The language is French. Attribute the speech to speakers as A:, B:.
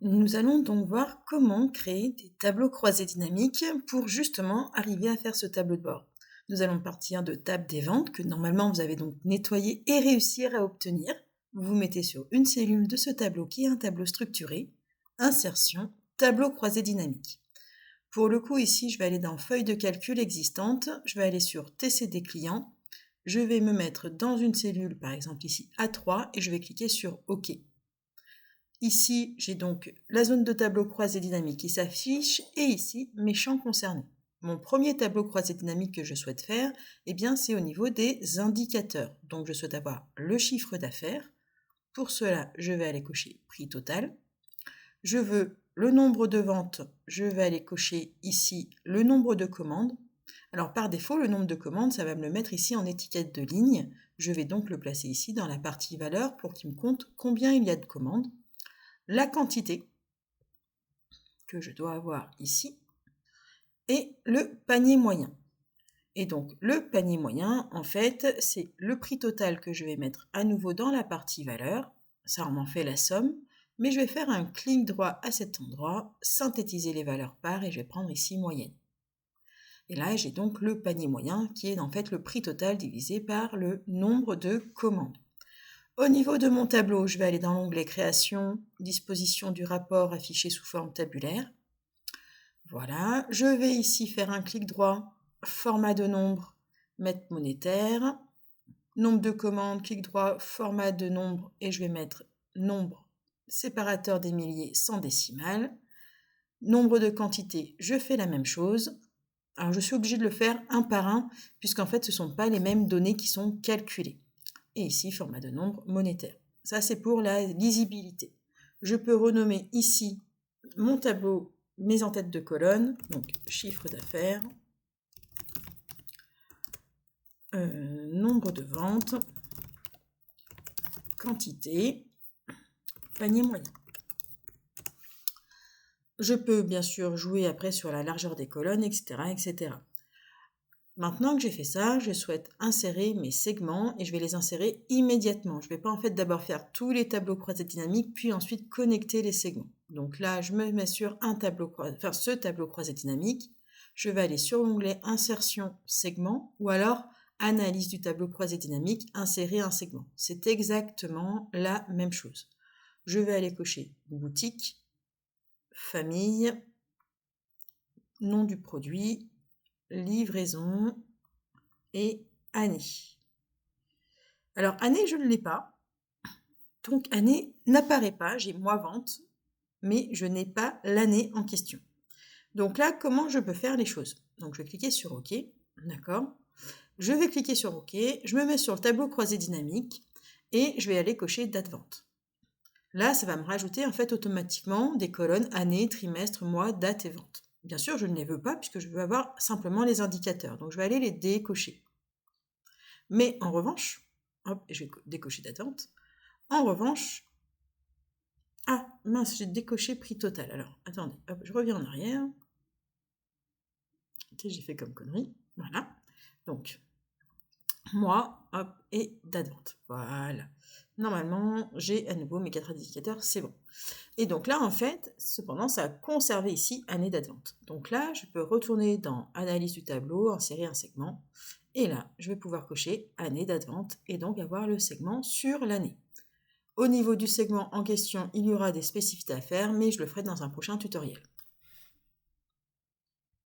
A: Nous allons donc voir comment créer des tableaux croisés dynamiques pour justement arriver à faire ce tableau de bord. Nous allons partir de table des ventes que normalement vous avez donc nettoyé et réussir à obtenir. Vous mettez sur une cellule de ce tableau qui est un tableau structuré, insertion, tableau croisé dynamique. Pour le coup ici, je vais aller dans feuille de calcul existante, je vais aller sur TCD client, je vais me mettre dans une cellule, par exemple ici A3 et je vais cliquer sur OK. Ici, j'ai donc la zone de tableau croisé dynamique qui s'affiche et ici, mes champs concernés. Mon premier tableau croisé dynamique que je souhaite faire, eh bien, c'est au niveau des indicateurs. Donc, je souhaite avoir le chiffre d'affaires. Pour cela, je vais aller cocher prix total. Je veux le nombre de ventes. Je vais aller cocher ici le nombre de commandes. Alors, par défaut, le nombre de commandes, ça va me le mettre ici en étiquette de ligne. Je vais donc le placer ici dans la partie valeur pour qu'il me compte combien il y a de commandes. La quantité que je dois avoir ici et le panier moyen. Et donc le panier moyen, en fait, c'est le prix total que je vais mettre à nouveau dans la partie valeur. Ça, on m'en fait la somme. Mais je vais faire un clic droit à cet endroit, synthétiser les valeurs par et je vais prendre ici moyenne. Et là, j'ai donc le panier moyen qui est en fait le prix total divisé par le nombre de commandes. Au niveau de mon tableau, je vais aller dans l'onglet Création, Disposition du rapport affiché sous forme tabulaire. Voilà, je vais ici faire un clic droit, Format de nombre, mettre monétaire, nombre de commandes, clic droit, format de nombre et je vais mettre nombre séparateur des milliers sans décimale. Nombre de quantités, je fais la même chose. Alors je suis obligée de le faire un par un puisqu'en fait ce ne sont pas les mêmes données qui sont calculées. Et ici, format de nombre monétaire. Ça, c'est pour la lisibilité. Je peux renommer ici mon tableau, mes en-têtes de colonne, donc chiffre d'affaires, nombre de ventes, quantité, panier moyen. Je peux bien sûr jouer après sur la largeur des colonnes, etc., etc. Maintenant que j'ai fait ça, je souhaite insérer mes segments et je vais les insérer immédiatement. Je ne vais pas en fait d'abord faire tous les tableaux croisés dynamiques puis ensuite connecter les segments. Donc là, je me mets sur ce tableau croisé dynamique. Je vais aller sur l'onglet Insertion segment ou alors Analyse du tableau croisé dynamique, insérer un segment. C'est exactement la même chose. Je vais aller cocher boutique, famille, nom du produit, livraison et année. Alors, année, je ne l'ai pas. Donc, année n'apparaît pas. J'ai mois vente, mais je n'ai pas l'année en question. Donc là, comment je peux faire les choses? Donc, je vais cliquer sur OK. D'accord. Je vais cliquer sur OK. Je me mets sur le tableau croisé dynamique et je vais aller cocher date vente. Là, ça va me rajouter en fait automatiquement des colonnes année, trimestre, mois, date et vente. Bien sûr, je ne les veux pas puisque je veux avoir simplement les indicateurs. Donc, je vais aller les décocher. Mais en revanche, hop, je vais décocher date vente. En revanche, ah mince, j'ai décoché prix total. Alors, attendez, hop, je reviens en arrière. Qu'est-ce que j'ai fait comme connerie? Voilà. Donc, mois, hop, et date vente. Voilà. Normalement, j'ai à nouveau mes 4 indicateurs, c'est bon. Et donc là, en fait, cependant, ça a conservé ici année date vente. Donc là, je peux retourner dans Analyse du tableau, insérer un segment. Et là, je vais pouvoir cocher année date vente et donc avoir le segment sur l'année. Au niveau du segment en question, il y aura des spécificités à faire, mais je le ferai dans un prochain tutoriel.